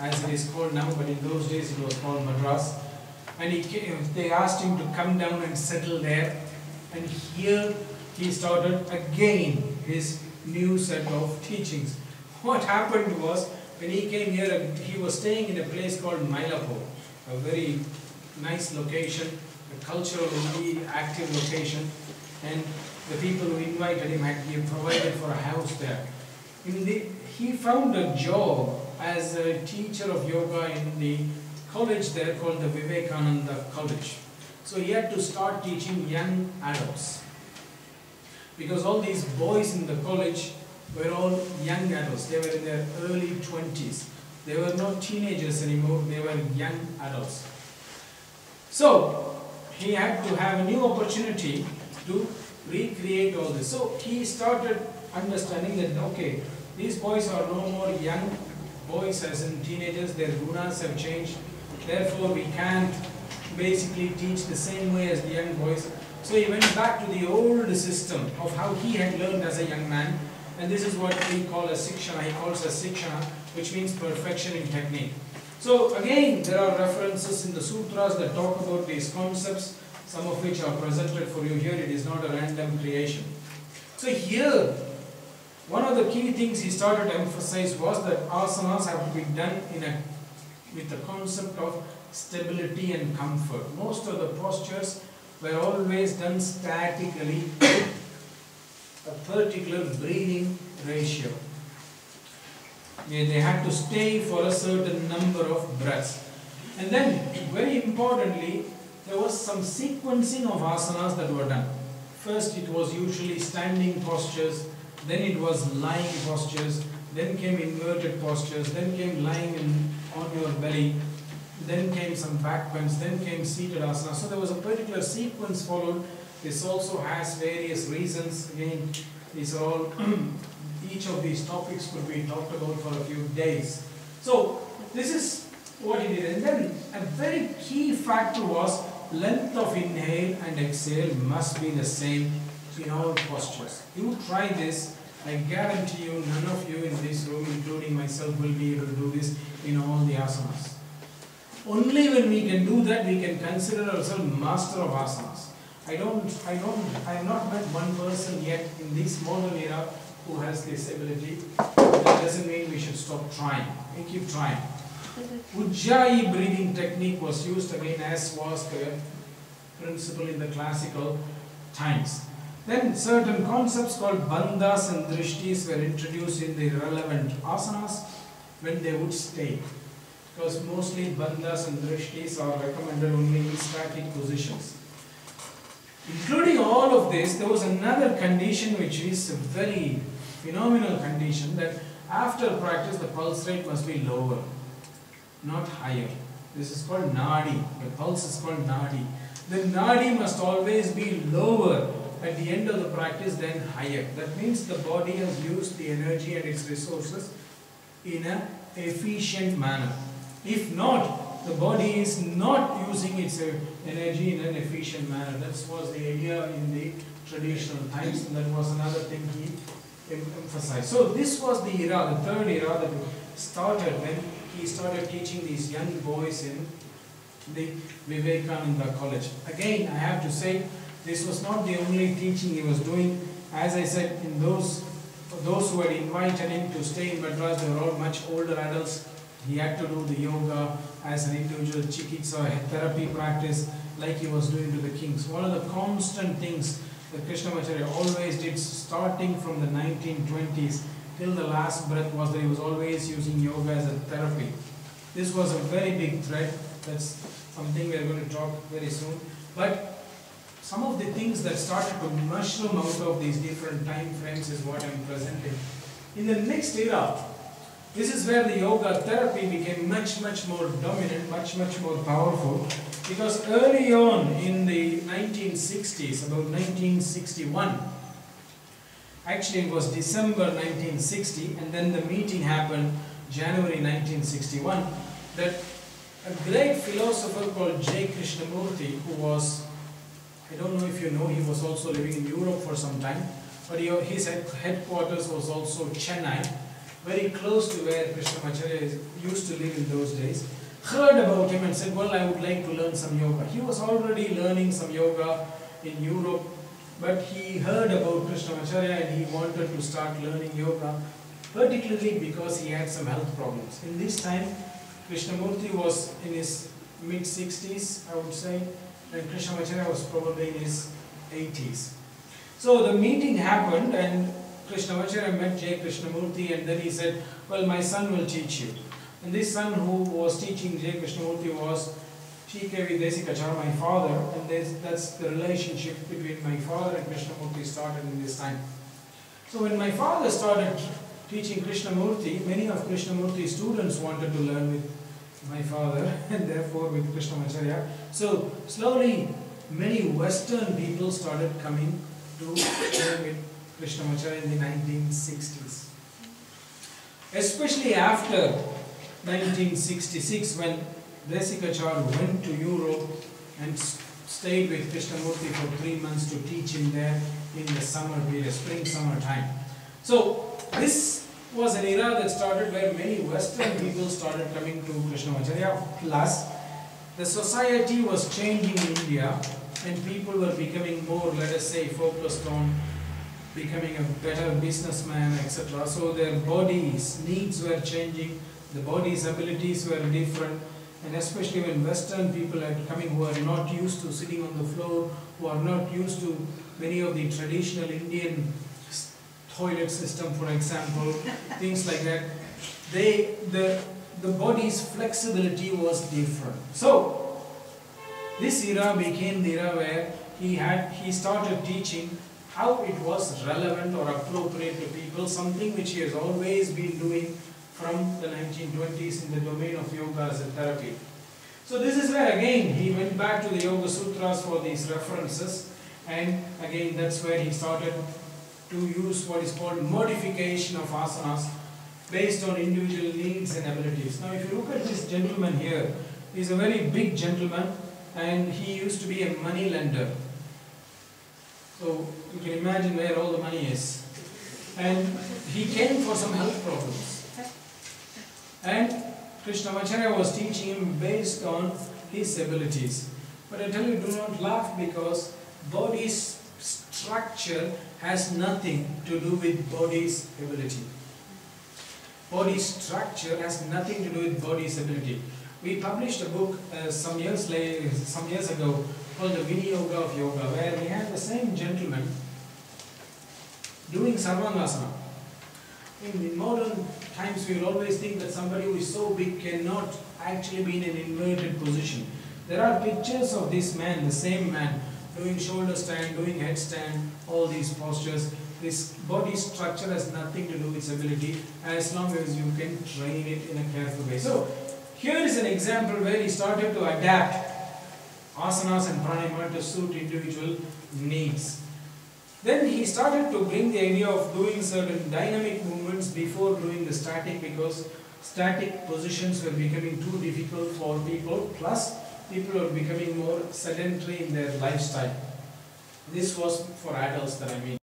as it is called now, but in those days it was called Madras. And they asked him to come down and settle there. And here he started again his new set of teachings. What happened was, when he came here, he was staying in a place called Mylapore, a very nice location, a culturally active location, and the people who invited him had been provided for a house there. He found a job as a teacher of yoga in the college there called the Vivekananda College. So he had to start teaching young adults, because all these boys in the college were all young adults. They were in their early 20s. They were not teenagers anymore, they were young adults. So he had to have a new opportunity to recreate all this. So he started understanding that, okay, these boys are no more young boys as in teenagers, their gunas have changed, therefore we can't basically teach the same way as the young boys. So he went back to the old system of how he had learned as a young man, and this is what we call a sikshana. He calls as sikshana, which means perfection in technique. So again, there are references in the sutras that talk about these concepts, some of which are presented for you here. It is not a random creation. So here, one of the key things he started to emphasize was that asanas have to be done with the concept of stability and comfort. Most of the postures were always done statically with a particular breathing ratio. They had to stay for a certain number of breaths. And then, very importantly, there was some sequencing of asanas that were done. First, it was usually standing postures, then it was lying postures, then came inverted postures, then came lying on your belly, then came some back bends, then came seated asana. So there was a particular sequence followed. This also has various reasons. Again, these are all, each of these topics could be talked about for a few days. So this is what he did. And then a very key factor was length of inhale and exhale must be the same in all postures. You try this, I guarantee you none of you in this room, including myself, will be able to do this in all the asanas. Only when we can do that, we can consider ourselves master of asanas. I have not met one person yet in this modern era who has this ability. That doesn't mean we should stop trying. We keep trying. Ujjayi breathing technique was used again, as was the principle in the classical times. Then certain concepts called bandhas and drishtis were introduced in the relevant asanas when they would stay. Because mostly bandhas and drishtis are recommended only in static positions. Including all of this, there was another condition which is a very phenomenal condition, that after practice the pulse rate must be lower, not higher. This is called nadi. The pulse is called nadi. The nadi must always be lower at the end of the practice than higher. That means the body has used the energy and its resources in an efficient manner. If not, the body is not using its energy in an efficient manner. That was the idea in the traditional times, and that was another thing he emphasized. So this was the era, the third era that started when he started teaching these young boys in the Vivekananda College. Again, I have to say, this was not the only teaching he was doing. As I said, in those who had invited him to stay in Madras, they were all much older adults. He had to do the yoga as an individual chikitsa, therapy practice, like he was doing to the kings. One of the constant things that Krishnamacharya always did, starting from the 1920s till the last breath, was that he was always using yoga as a therapy. This was a very big thread. That's something we are going to talk very soon. But some of the things that started to mushroom out of these different time frames is what I am presenting. In the next era, this is where the yoga therapy became much more dominant, much more powerful, because early on in the 1960s, about 1961, actually it was December 1960, and then the meeting happened January 1961, that a great philosopher called Krishnamacharya, who was, I don't know if you know, he was also living in Europe for some time, but his headquarters was also Chennai. very close to where Krishnamacharya used to live in those days, heard about him and said, well, I would like to learn some yoga. He was already learning some yoga in Europe, but he heard about Krishnamacharya and he wanted to start learning yoga, particularly because he had some health problems. In this time, Krishnamurti was in his mid-60s, I would say, and Krishnamacharya was probably in his 80s. So the meeting happened and Krishnamacharya met J. Krishnamurti, and then he said, well, my son will teach you. And this son who was teaching J. Krishnamurti was TKV Desikachar, my father, and that's the relationship between my father and Krishnamurti started in this time. So when my father started teaching Krishnamurti, many of Krishnamurti's students wanted to learn with my father and therefore with Krishnamacharya. So slowly many Western people started coming to learn with Krishnamacharya in the 1960s. Especially after 1966, when Desikachar went to Europe and stayed with Krishnamurti for 3 months to teach him there in the summer period, spring-summer time. So this was an era that started where many Western people started coming to Krishnamacharya, plus the society was changing in India and people were becoming more, let us say, focused on becoming a better businessman, etc. So their bodies' needs were changing, the body's abilities were different, and especially when Western people are coming who are not used to sitting on the floor, who are not used to many of the traditional Indian toilet system, for example, things like that, the body's flexibility was different. So this era became the era where he started teaching how it was relevant or appropriate to people, something which he has always been doing from the 1920s in the domain of yoga as a therapy. So this is where again he went back to the Yoga Sutras for these references, and again that's where he started to use what is called modification of asanas based on individual needs and abilities. Now if you look at this gentleman here, he's a very big gentleman and he used to be a money lender. So you can imagine where all the money is. And he came for some health problems. And Krishnamacharya was teaching him based on his abilities. But I tell you, do not laugh, because body's structure has nothing to do with body's ability. Body structure has nothing to do with body's ability. We published a book some years ago called The Yoga of Yoga, where we had the same gentleman doing Sarvangasana. In modern times, we will always think that somebody who is so big cannot actually be in an inverted position. There are pictures of this man, the same man, doing shoulder stand, doing headstand, all these postures. This body structure has nothing to do with its ability, as long as you can train it in a careful way. So here is an example where he started to adapt asanas and pranayama to suit individual needs. Then he started to bring the idea of doing certain dynamic movements before doing the static, because static positions were becoming too difficult for people, plus people were becoming more sedentary in their lifestyle. This was for adults that I mean.